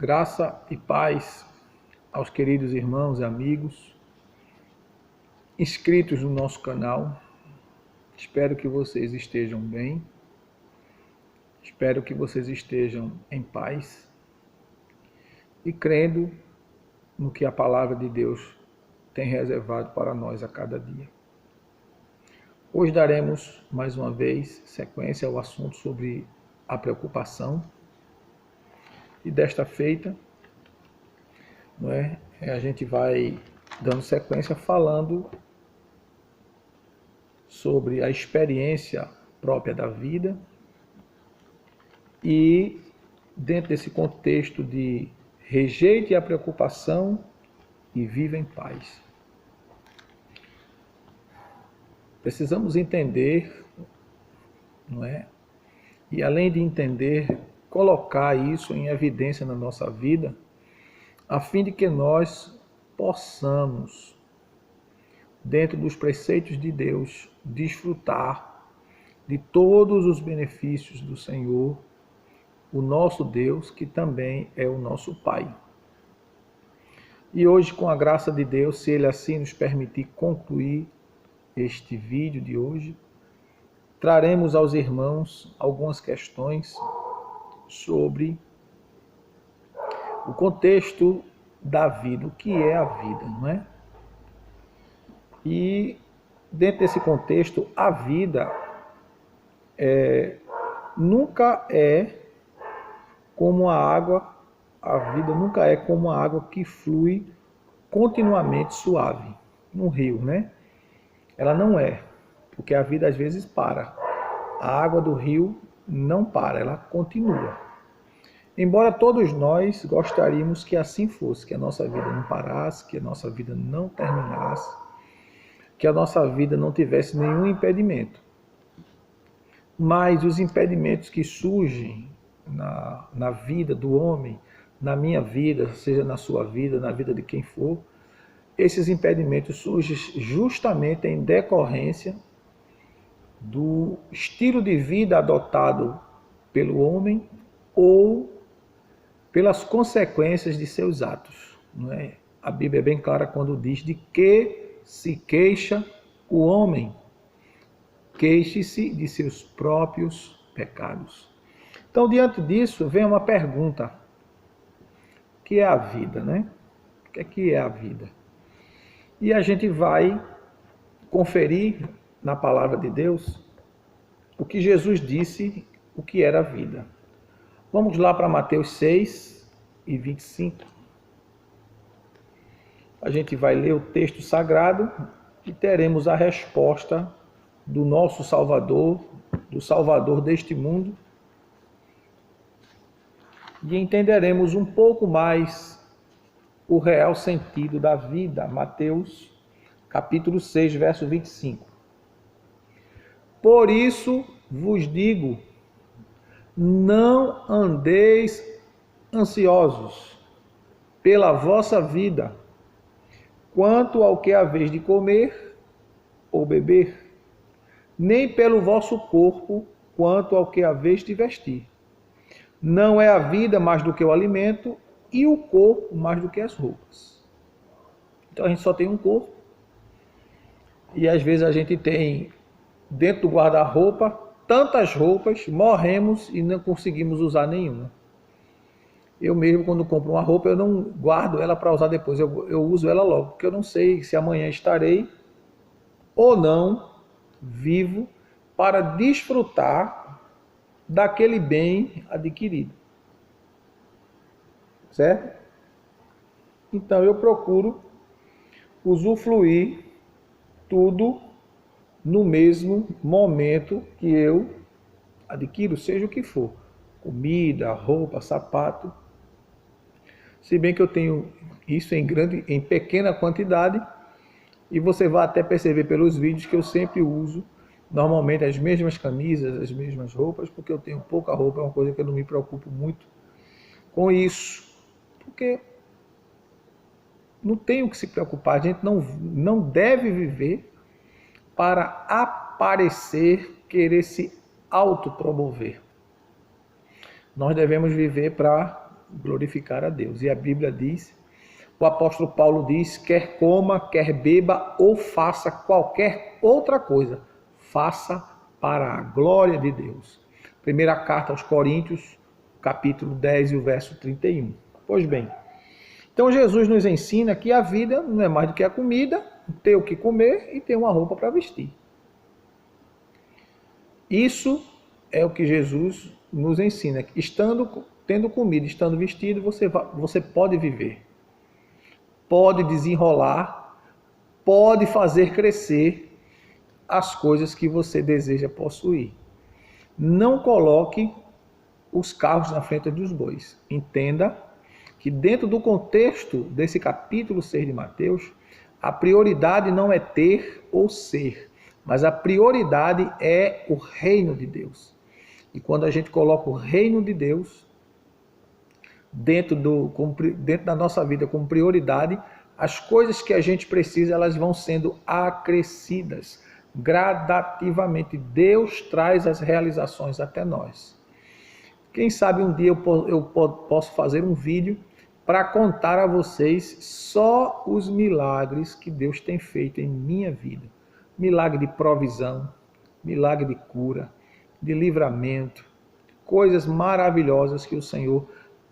Graça e paz aos queridos irmãos e amigos inscritos no nosso canal. Espero que vocês estejam bem. Espero que vocês estejam em paz e crendo no que a palavra de Deus tem reservado para nós a cada dia. Hoje daremos mais uma vez sequência ao assunto sobre a preocupação. E desta feita, a gente vai dando sequência falando sobre a experiência própria da vida e dentro desse contexto de rejeite a preocupação e viva em paz. Precisamos entender, E além de entender, colocar isso em evidência na nossa vida, a fim de que nós possamos, dentro dos preceitos de Deus, desfrutar de todos os benefícios do Senhor, o nosso Deus, que também é o nosso Pai. E hoje, com a graça de Deus, se Ele assim nos permitir concluir este vídeo de hoje, traremos aos irmãos algumas questões sobre o contexto da vida, o que é a vida, não é? E dentro desse contexto, a vida nunca é como a vida nunca é como a água que flui continuamente suave no rio, né? Ela não é, porque a vida às vezes para. A água do rio não para, ela continua. Embora todos nós gostaríamos que assim fosse, que a nossa vida não parasse, que a nossa vida não terminasse, que a nossa vida não tivesse nenhum impedimento. Mas os impedimentos que surgem na vida do homem, na minha vida, seja na sua vida, na vida de quem for, esses impedimentos surgem justamente em decorrência do estilo de vida adotado pelo homem ou pelas consequências de seus atos. Não é? A Bíblia é bem clara quando diz de que se queixa o homem. Queixe-se de seus próprios pecados. Então, diante disso, vem uma pergunta. O que é a vida, né? O que é a vida? E a gente vai conferir na palavra de Deus o que Jesus disse, o que era a vida. Vamos lá para Mateus 6 e 25. A gente vai ler o texto sagrado e teremos a resposta do nosso Salvador, do Salvador deste mundo, e entenderemos um pouco mais o real sentido da vida. Mateus, capítulo 6, verso 25. Por isso vos digo, não andeis ansiosos pela vossa vida, quanto ao que haveis de comer ou beber, nem pelo vosso corpo, quanto ao que haveis de vestir. Não é a vida mais do que o alimento, e o corpo mais do que as roupas. Então a gente só tem um corpo, e às vezes a gente tem dentro do guarda-roupa tantas roupas, morremos e não conseguimos usar nenhuma. Eu mesmo, quando compro uma roupa, eu não guardo ela para usar depois, eu uso ela logo, porque eu não sei se amanhã estarei ou não vivo para desfrutar daquele bem adquirido. Certo? Então eu procuro usufruir tudo no mesmo momento que eu adquiro, seja o que for. Comida, roupa, sapato. Se bem que eu tenho isso em pequena quantidade, e você vai até perceber pelos vídeos que eu sempre uso normalmente as mesmas camisas, as mesmas roupas, porque eu tenho pouca roupa, é uma coisa que eu não me preocupo muito com isso. Porque não tem o que se preocupar, a gente não deve viver para aparecer, querer se autopromover. Nós devemos viver para glorificar a Deus. E a Bíblia diz, o apóstolo Paulo diz, quer coma, quer beba ou faça qualquer outra coisa, faça para a glória de Deus. Primeira carta aos Coríntios, capítulo 10 e o verso 31. Pois bem, então Jesus nos ensina que a vida não é mais do que a comida, ter o que comer e ter uma roupa para vestir. Isso é o que Jesus nos ensina. Tendo comida, estando vestido, você pode viver, pode desenrolar, pode fazer crescer as coisas que você deseja possuir. Não coloque os carros na frente dos bois. Entenda que dentro do contexto desse capítulo 6 de Mateus, a prioridade não é ter ou ser, mas a prioridade é o reino de Deus. E quando a gente coloca o reino de Deus dentro da nossa vida como prioridade, as coisas que a gente precisa, elas vão sendo acrescidas gradativamente. Deus traz as realizações até nós. Quem sabe um dia eu posso fazer um vídeo para contar a vocês só os milagres que Deus tem feito em minha vida. Milagre de provisão, milagre de cura, de livramento, coisas maravilhosas que o Senhor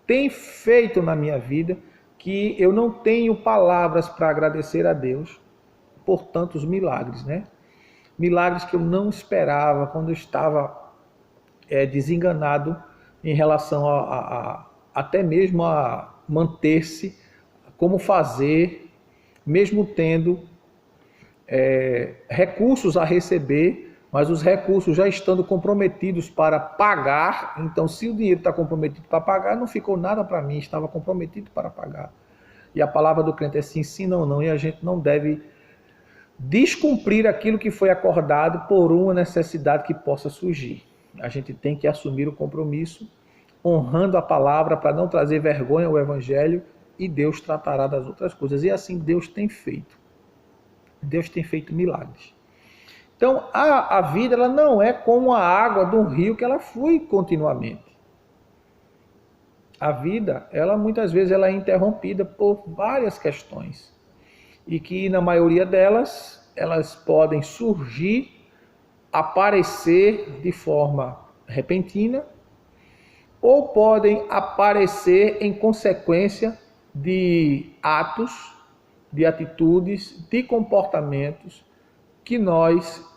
tem feito na minha vida, que eu não tenho palavras para agradecer a Deus por tantos milagres, né? Milagres que eu não esperava quando eu estava desenganado em relação até mesmo a manter-se, como fazer, mesmo tendo recursos a receber, mas os recursos já estando comprometidos para pagar. Então, se o dinheiro está comprometido para pagar, não ficou nada para mim, estava comprometido para pagar. E a palavra do crente é sim, sim, não, não, e a gente não deve descumprir aquilo que foi acordado por uma necessidade que possa surgir. A gente tem que assumir o compromisso, honrando a palavra para não trazer vergonha ao evangelho, e Deus tratará das outras coisas. E assim Deus tem feito. Deus tem feito milagres. Então, a vida ela não é como a água de um rio que ela flui continuamente. A vida, ela muitas vezes ela é interrompida por várias questões. E que na maioria delas, elas podem surgir, aparecer de forma repentina, ou podem aparecer em consequência de atos, de atitudes, de comportamentos que nós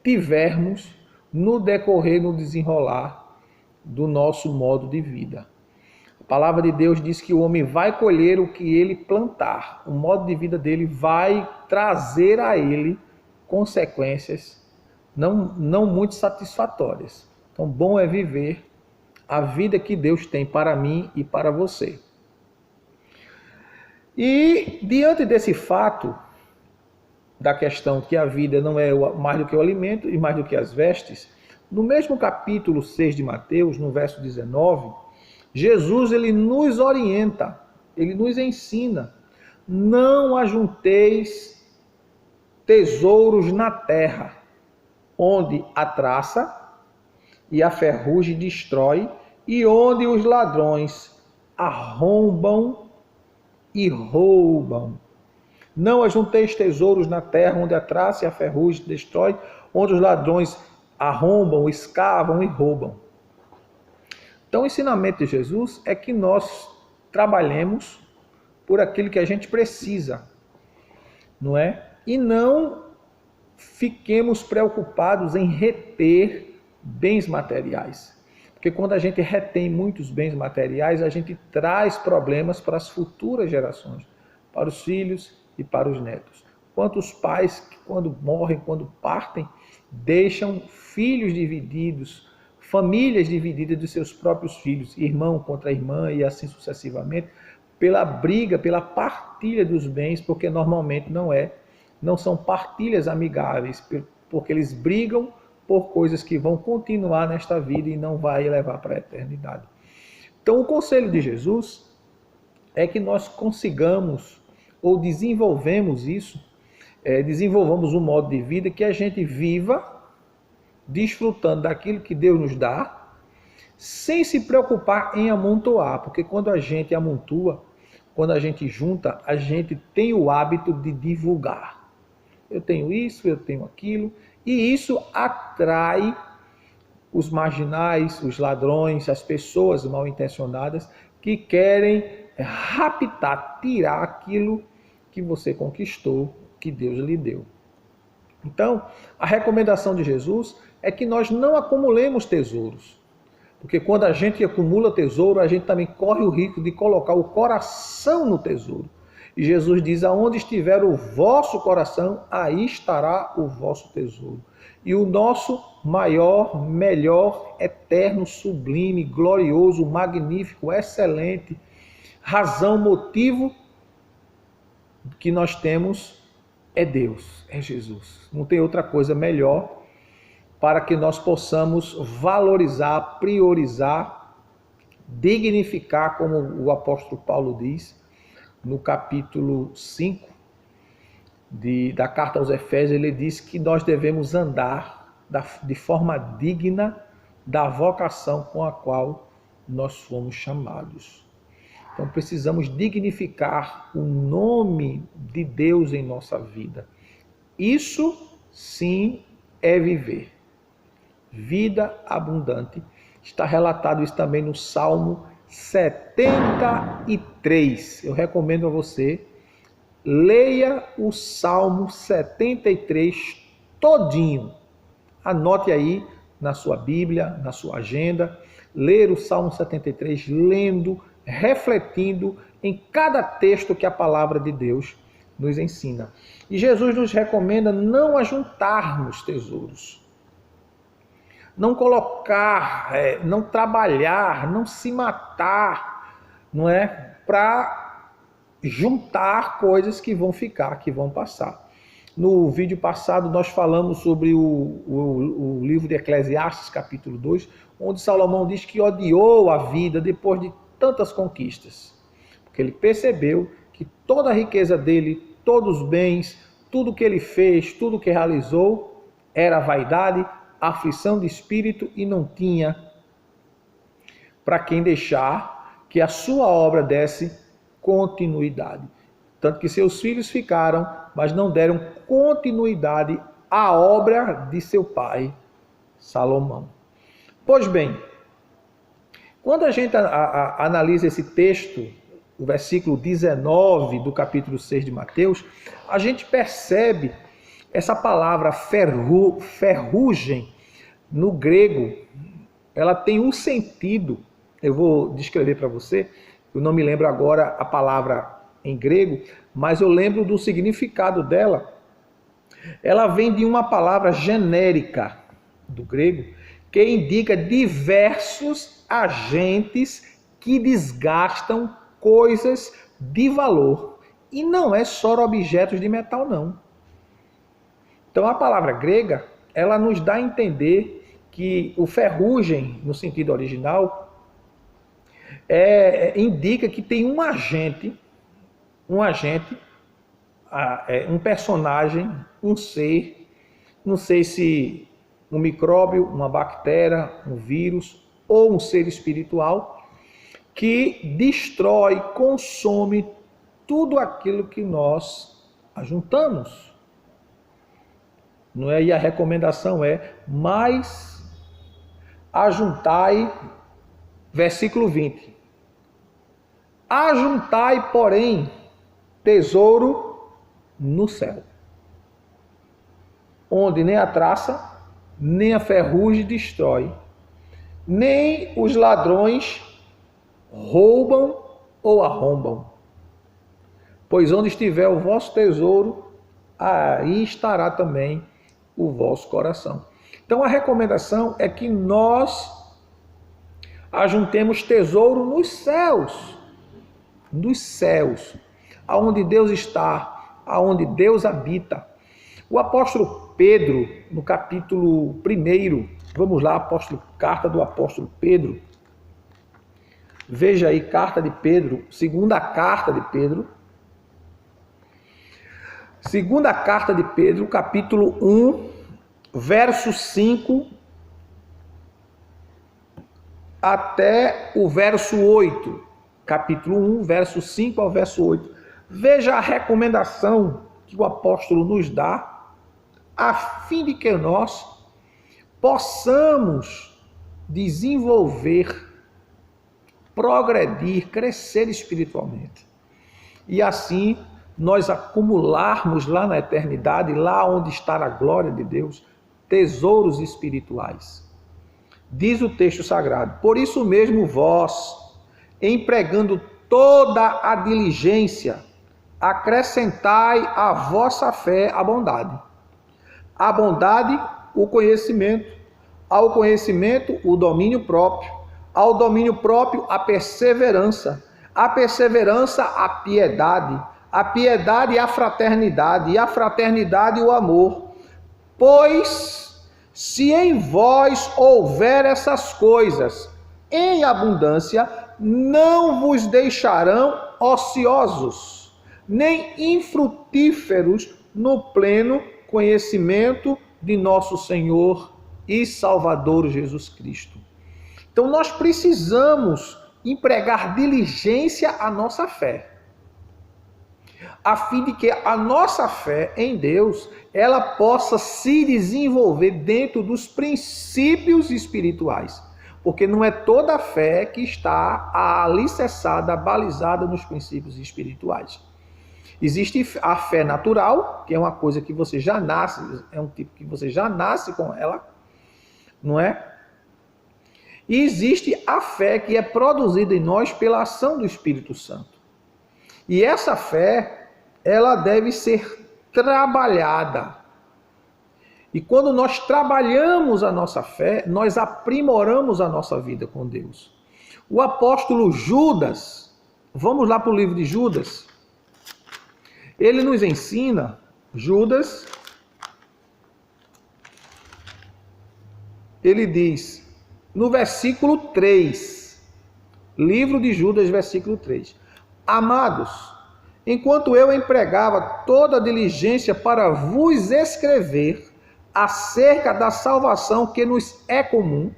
tivermos no decorrer, no desenrolar do nosso modo de vida. A palavra de Deus diz que o homem vai colher o que ele plantar. O modo de vida dele vai trazer a ele consequências não muito satisfatórias. Então, bom é viver a vida que Deus tem para mim e para você. E diante desse fato, da questão que a vida não é mais do que o alimento e mais do que as vestes, no mesmo capítulo 6 de Mateus, no verso 19, Jesus ele nos orienta, ele nos ensina: não ajunteis tesouros na terra, onde a traça e a ferrugem destrói, e onde os ladrões arrombam e roubam. Não ajunteis tesouros na terra, onde a traça e a ferrugem destrói, onde os ladrões arrombam, escavam e roubam. Então, o ensinamento de Jesus é que nós trabalhemos por aquilo que a gente precisa, não é? E não fiquemos preocupados em reter bens materiais. Porque quando a gente retém muitos bens materiais, a gente traz problemas para as futuras gerações, para os filhos e para os netos. Quantos pais que quando morrem, quando partem, deixam filhos divididos, famílias divididas dos seus próprios filhos, irmão contra irmã e assim sucessivamente, pela briga, pela partilha dos bens, porque normalmente não são partilhas amigáveis, porque eles brigam por coisas que vão continuar nesta vida e não vai levar para a eternidade. Então, o conselho de Jesus é que nós consigamos ou desenvolvemos um modo de vida que a gente viva desfrutando daquilo que Deus nos dá, sem se preocupar em amontoar, porque quando a gente amontoa, quando a gente junta, a gente tem o hábito de divulgar. Eu tenho isso, eu tenho aquilo, e isso atrai os marginais, os ladrões, as pessoas mal intencionadas que querem raptar, tirar aquilo que você conquistou, que Deus lhe deu. Então, a recomendação de Jesus é que nós não acumulemos tesouros. Porque quando a gente acumula tesouro, a gente também corre o risco de colocar o coração no tesouro. E Jesus diz, aonde estiver o vosso coração, aí estará o vosso tesouro. E o nosso maior, melhor, eterno, sublime, glorioso, magnífico, excelente, razão, motivo que nós temos é Deus, é Jesus. Não tem outra coisa melhor para que nós possamos valorizar, priorizar, dignificar, como o apóstolo Paulo diz, no capítulo 5 da carta aos Efésios, ele diz que nós devemos andar de forma digna da vocação com a qual nós fomos chamados. Então precisamos dignificar o nome de Deus em nossa vida. Isso sim é viver. Vida abundante. Está relatado isso também no Salmo 73. Eu recomendo a você, leia o Salmo 73 todinho. Anote aí na sua Bíblia, na sua agenda, ler o Salmo 73, lendo, refletindo em cada texto que a palavra de Deus nos ensina. E Jesus nos recomenda não ajuntarmos tesouros. Não colocar, não trabalhar, não se matar, não é? Para juntar coisas que vão ficar, que vão passar. No vídeo passado nós falamos sobre o livro de Eclesiastes, capítulo 2, onde Salomão diz que odiou a vida depois de tantas conquistas. Porque ele percebeu que toda a riqueza dele, todos os bens, tudo que ele fez, tudo que realizou, era vaidade, aflição de espírito e não tinha para quem deixar que a sua obra desse continuidade. Tanto que seus filhos ficaram, mas não deram continuidade à obra de seu pai, Salomão. Pois bem, quando a gente analisa esse texto, o versículo 19 do capítulo 6 de Mateus, a gente percebe essa palavra ferrugem no grego. Ela tem um sentido, eu vou descrever para você, eu não me lembro agora a palavra em grego, mas eu lembro do significado dela. Ela vem de uma palavra genérica do grego, que indica diversos agentes que desgastam coisas de valor. E não é só objetos de metal, não. Então a palavra grega, ela nos dá a entender que o ferrugem, no sentido original, indica que tem um agente, um personagem, um ser, não sei se um micróbio, uma bactéria, um vírus ou um ser espiritual, que destrói, consome tudo aquilo que nós ajuntamos. Não é? E a recomendação é, mas ajuntai, versículo 20. Ajuntai, porém, tesouro no céu, onde nem a traça, nem a ferrugem destrói, nem os ladrões roubam ou arrombam. Pois onde estiver o vosso tesouro, aí estará também o vosso coração. Então a recomendação é que nós ajuntemos tesouro nos céus, aonde Deus está, aonde Deus habita. O apóstolo Pedro, no capítulo 1, vamos lá, carta do apóstolo Pedro. Veja aí, carta de Pedro, segunda carta de Pedro. Segunda carta de Pedro, capítulo 1, verso 5 até o verso 8, capítulo 1, verso 5 ao verso 8. Veja a recomendação que o apóstolo nos dá, a fim de que nós possamos desenvolver, progredir, crescer espiritualmente. E assim nós acumularmos lá na eternidade, lá onde está a glória de Deus, tesouros espirituais. Diz o texto sagrado: por isso mesmo vós, empregando toda a diligência, acrescentai à vossa fé a bondade. A bondade, o conhecimento. Ao conhecimento, o domínio próprio. Ao domínio próprio, a perseverança. A perseverança, a piedade. A piedade, a fraternidade. E a fraternidade, o amor. Pois, se em vós houver essas coisas em abundância, não vos deixarão ociosos, nem infrutíferos no pleno conhecimento de nosso Senhor e Salvador Jesus Cristo. Então nós precisamos empregar diligência à nossa fé, a fim de que a nossa fé em Deus, ela possa se desenvolver dentro dos princípios espirituais. Porque não é toda a fé que está alicerçada, balizada nos princípios espirituais. Existe a fé natural, que é uma coisa que você já nasce, é um tipo que você já nasce com ela, não é? E existe a fé que é produzida em nós pela ação do Espírito Santo. E essa fé, ela deve ser trabalhada. E quando nós trabalhamos a nossa fé, nós aprimoramos a nossa vida com Deus. O apóstolo Judas, vamos lá para o livro de Judas, ele nos ensina, Judas, ele diz, no versículo 3, livro de Judas, versículo 3, amados, enquanto eu empregava toda a diligência para vos escrever acerca da salvação que nos é comum,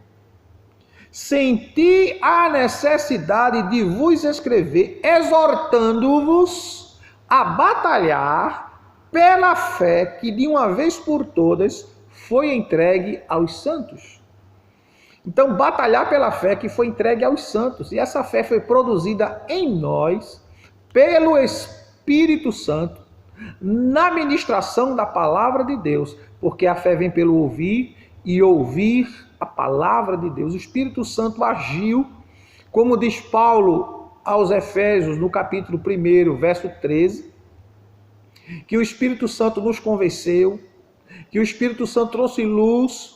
senti a necessidade de vos escrever, exortando-vos a batalhar pela fé que de uma vez por todas foi entregue aos santos. Então, batalhar pela fé que foi entregue aos santos. E essa fé foi produzida em nós, pelo Espírito Santo, na ministração da palavra de Deus. Porque a fé vem pelo ouvir e ouvir a palavra de Deus. O Espírito Santo agiu, como diz Paulo aos Efésios, no capítulo 1, verso 13, que o Espírito Santo nos convenceu, que o Espírito Santo trouxe luz,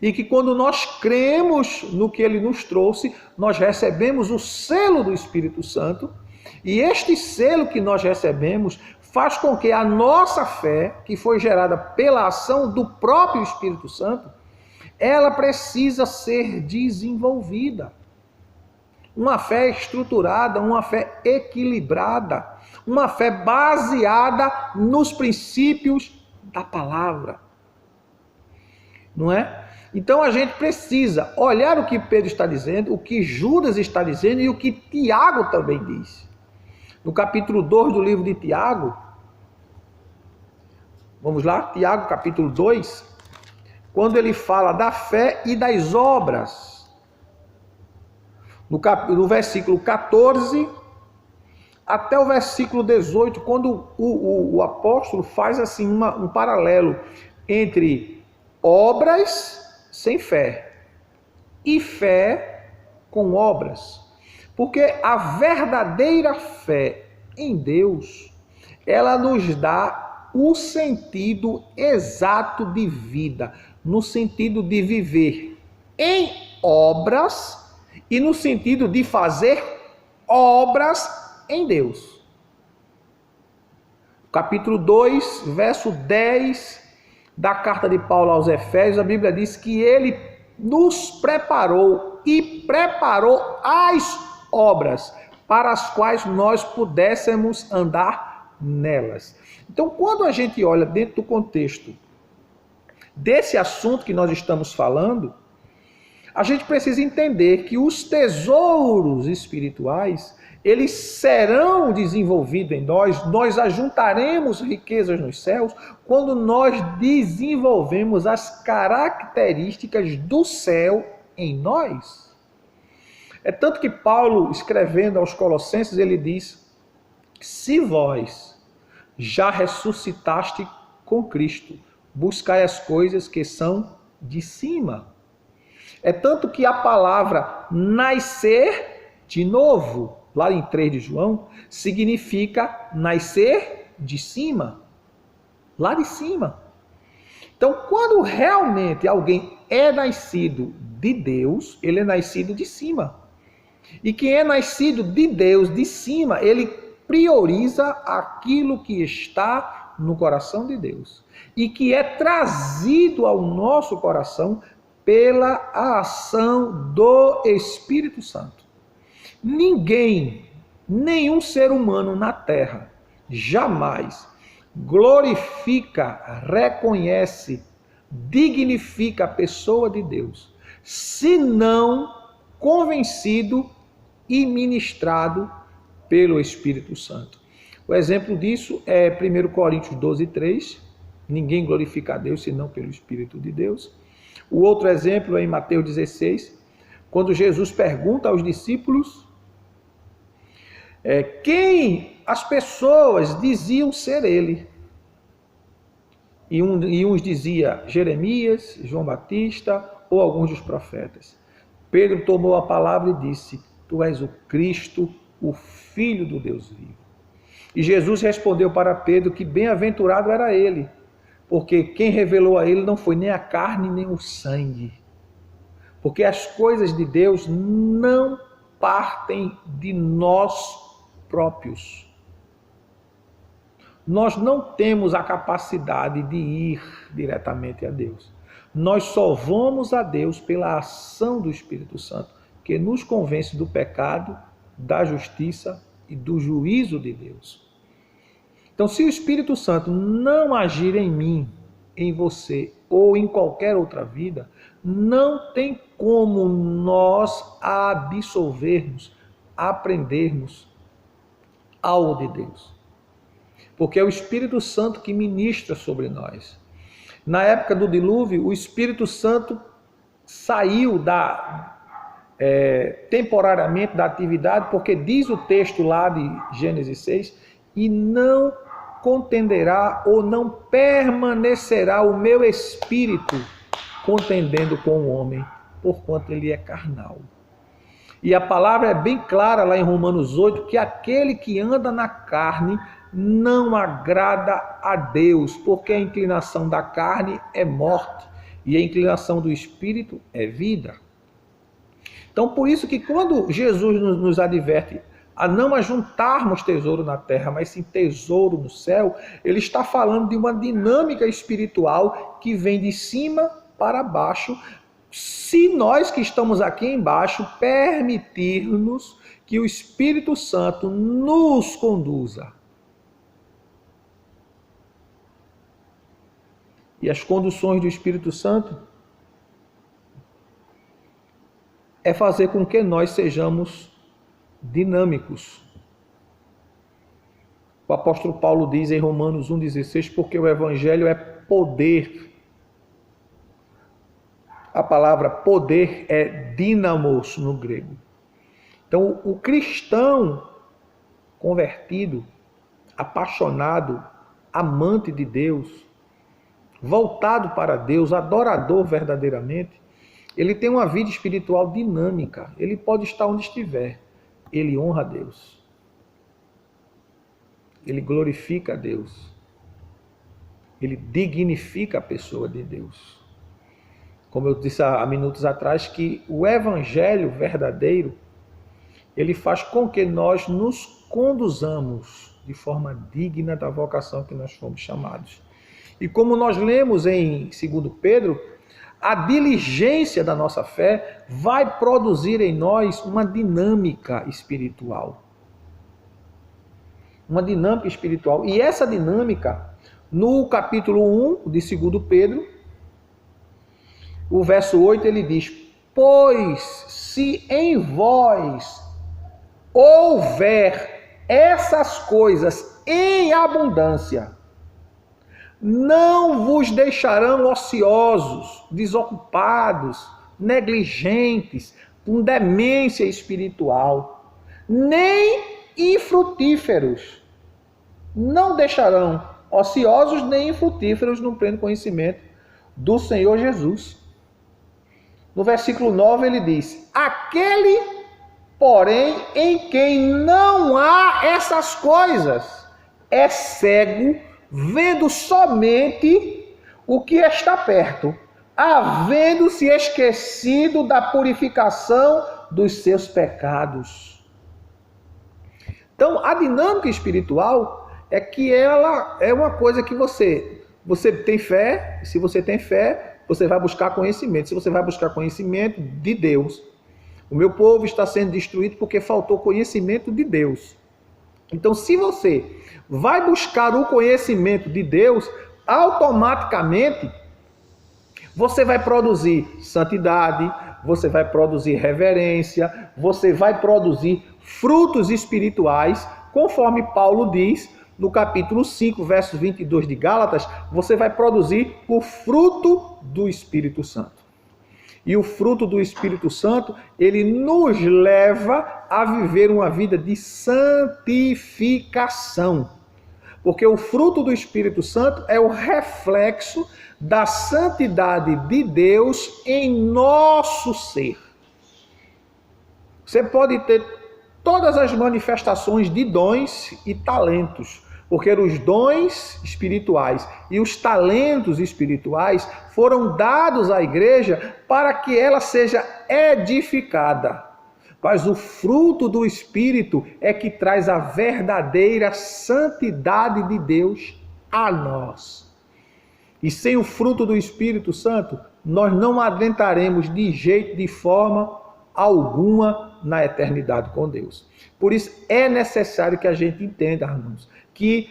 e que quando nós cremos no que ele nos trouxe, nós recebemos o selo do Espírito Santo, e este selo que nós recebemos faz com que a nossa fé, que foi gerada pela ação do próprio Espírito Santo, ela precisa ser desenvolvida. Uma fé estruturada, uma fé equilibrada, uma fé baseada nos princípios da palavra. Não é? Então a gente precisa olhar o que Pedro está dizendo, o que Judas está dizendo e o que Tiago também diz. No capítulo 2 do livro de Tiago, vamos lá, Tiago capítulo 2, quando ele fala da fé e das obras. No versículo 14 até o versículo 18, quando o apóstolo faz assim um paralelo entre obras sem fé e fé com obras. Porque a verdadeira fé em Deus, ela nos dá o sentido exato de vida, no sentido de viver em obras e no sentido de fazer obras em Deus. Capítulo 2, verso 10 da carta de Paulo aos Efésios, a Bíblia diz que ele nos preparou e preparou as obras para as quais nós pudéssemos andar nelas. Então, quando a gente olha dentro do contexto desse assunto que nós estamos falando, A gente precisa entender que os tesouros espirituais, eles serão desenvolvidos em nós ajuntaremos riquezas nos céus quando nós desenvolvemos as características do céu em nós. É tanto que Paulo, escrevendo aos Colossenses, ele diz: se vós já ressuscitaste com Cristo, buscai as coisas que são de cima. É tanto que a palavra nascer de novo, lá em 3 de João, significa nascer de cima, lá de cima. Então, quando realmente alguém é nascido de Deus, ele é nascido de cima. E quem é nascido de Deus de cima, ele prioriza aquilo que está no coração de Deus e que é trazido ao nosso coração pela ação do Espírito Santo. Ninguém, nenhum ser humano na terra, jamais glorifica, reconhece, dignifica a pessoa de Deus, se não convencido e ministrado pelo Espírito Santo. O exemplo disso é 1 Coríntios 12:3. Ninguém glorifica a Deus senão pelo Espírito de Deus. O outro exemplo é em Mateus 16, quando Jesus pergunta aos discípulos quem as pessoas diziam ser ele. E uns dizia Jeremias, João Batista ou alguns dos profetas. Pedro tomou a palavra e disse: tu és o Cristo, o Filho do Deus vivo. E Jesus respondeu para Pedro que bem-aventurado era ele, porque quem revelou a ele não foi nem a carne nem o sangue. Porque as coisas de Deus não partem de nós próprios. Nós não temos a capacidade de ir diretamente a Deus. Nós só vamos a Deus pela ação do Espírito Santo, que nos convence do pecado, da justiça e do juízo de Deus. Então, se o Espírito Santo não agir em mim, em você ou em qualquer outra vida, não tem como nós absorvermos, aprendermos algo de Deus. Porque é o Espírito Santo que ministra sobre nós. Na época do dilúvio, o Espírito Santo saiu temporariamente da atividade, porque diz o texto lá de Gênesis 6, e não contenderá ou não permanecerá o meu Espírito contendendo com o homem, porquanto ele é carnal. E a palavra é bem clara lá em Romanos 8, que aquele que anda na carne não agrada a Deus, porque a inclinação da carne é morte e a inclinação do Espírito é vida. Então, por isso que quando Jesus nos adverte a não ajuntarmos tesouro na terra, mas sim tesouro no céu, ele está falando de uma dinâmica espiritual que vem de cima para baixo, se nós que estamos aqui embaixo permitirmos que o Espírito Santo nos conduza. E as conduções do Espírito Santo é fazer com que nós sejamos dinâmicos. O apóstolo Paulo diz em Romanos 1,16, porque o Evangelho é poder. A palavra poder é dínamos no grego. Então, o cristão convertido, apaixonado, amante de Deus, voltado para Deus, adorador verdadeiramente, ele tem uma vida espiritual dinâmica. Ele pode estar onde estiver. Ele honra a Deus. Ele glorifica a Deus. Ele dignifica a pessoa de Deus. Como eu disse há minutos atrás, que o Evangelho verdadeiro, ele faz com que nós nos conduzamos de forma digna da vocação que nós fomos chamados. E como nós lemos em 2 Pedro, a diligência da nossa fé vai produzir em nós uma dinâmica espiritual. Uma dinâmica espiritual. E essa dinâmica, no capítulo 1 de 2 Pedro, o verso 8, ele diz: Pois se em vós houver essas coisas em abundância, não vos deixarão ociosos, desocupados, negligentes, com demência espiritual, nem infrutíferos. Não deixarão ociosos nem infrutíferos no pleno conhecimento do Senhor Jesus. No versículo 9 ele diz: aquele, porém, em quem não há essas coisas, é cego, vendo somente o que está perto, havendo-se esquecido da purificação dos seus pecados. Então, a dinâmica espiritual é que ela é uma coisa que você tem fé. Se você tem fé, você vai buscar conhecimento. Se você vai buscar conhecimento de Deus, o meu povo está sendo destruído porque faltou conhecimento de Deus. Então, se você vai buscar o conhecimento de Deus, automaticamente você vai produzir santidade, você vai produzir reverência, você vai produzir frutos espirituais, conforme Paulo diz no capítulo 5, verso 22 de Gálatas, você vai produzir o fruto do Espírito Santo. E o fruto do Espírito Santo, ele nos leva a viver uma vida de santificação. Porque o fruto do Espírito Santo é o reflexo da santidade de Deus em nosso ser. Você pode ter todas as manifestações de dons e talentos, porque os dons espirituais e os talentos espirituais foram dados à igreja para que ela seja edificada. Mas o fruto do Espírito é que traz a verdadeira santidade de Deus a nós. E sem o fruto do Espírito Santo, nós não adentraremos de jeito, de forma alguma na eternidade com Deus. Por isso é necessário que a gente entenda, irmãos, que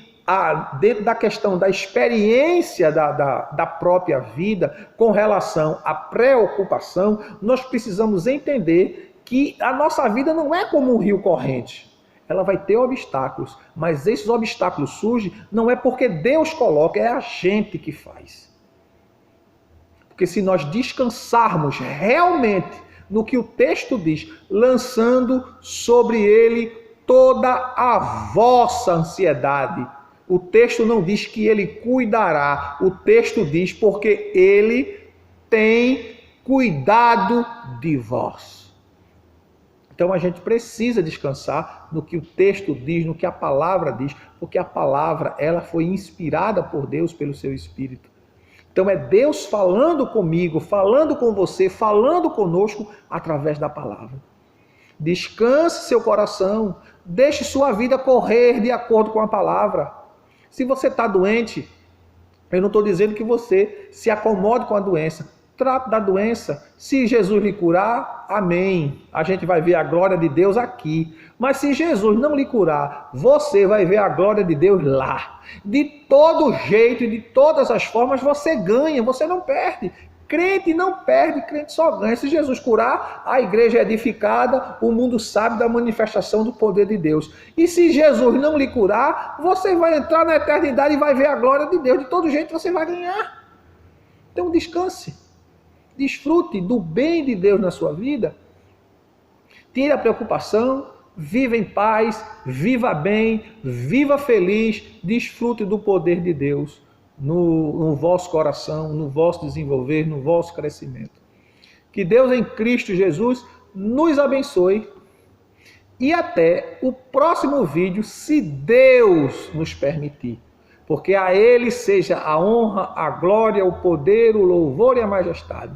dentro da questão da experiência da própria vida, com relação à preocupação, nós precisamos entender que a nossa vida não é como um rio corrente. Ela vai ter obstáculos, mas esses obstáculos surgem não é porque Deus coloca, é a gente que faz. Porque se nós descansarmos realmente no que o texto diz, lançando sobre ele toda a vossa ansiedade. O texto não diz que ele cuidará, o texto diz porque ele tem cuidado de vós. Então a gente precisa descansar no que o texto diz, no que a palavra diz, porque a palavra ela foi inspirada por Deus pelo seu Espírito. Então é Deus falando comigo, falando com você, falando conosco através da palavra. Descanse seu coração, deixe sua vida correr de acordo com a palavra. Se você está doente, eu não estou dizendo que você se acomode com a doença. Trate da doença. Se Jesus lhe curar, amém. A gente vai ver a glória de Deus aqui. Mas se Jesus não lhe curar, você vai ver a glória de Deus lá. De todo jeito e de todas as formas você ganha, você não perde. Crente não perde, crente só ganha. Se Jesus curar, a igreja é edificada, o mundo sabe da manifestação do poder de Deus. E se Jesus não lhe curar, você vai entrar na eternidade e vai ver a glória de Deus. De todo jeito você vai ganhar. Então descanse. Desfrute do bem de Deus na sua vida. Tire a preocupação, viva em paz, viva bem, viva feliz, desfrute do poder de Deus no vosso coração, no vosso desenvolver, no vosso crescimento. Que Deus em Cristo Jesus nos abençoe e até o próximo vídeo, se Deus nos permitir. Porque a Ele seja a honra, a glória, o poder, o louvor e a majestade.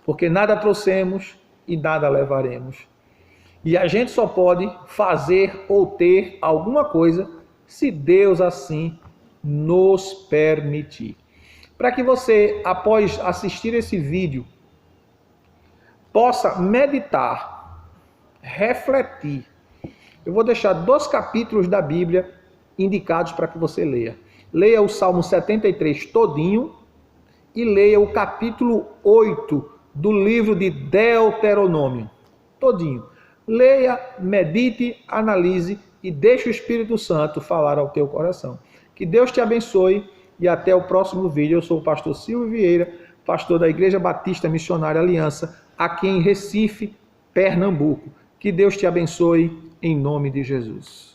Porque nada trouxemos e nada levaremos. E a gente só pode fazer ou ter alguma coisa se Deus assim nos permitir. Para que você, após assistir esse vídeo, possa meditar, refletir. Eu vou deixar 2 capítulos da Bíblia indicados para que você leia. Leia o Salmo 73 todinho e leia o capítulo 8 do livro de Deuteronômio, todinho. Leia, medite, analise e deixe o Espírito Santo falar ao teu coração. Que Deus te abençoe e até o próximo vídeo. Eu sou o pastor Silvio Vieira, pastor da Igreja Batista Missionária Aliança, aqui em Recife, Pernambuco. Que Deus te abençoe em nome de Jesus.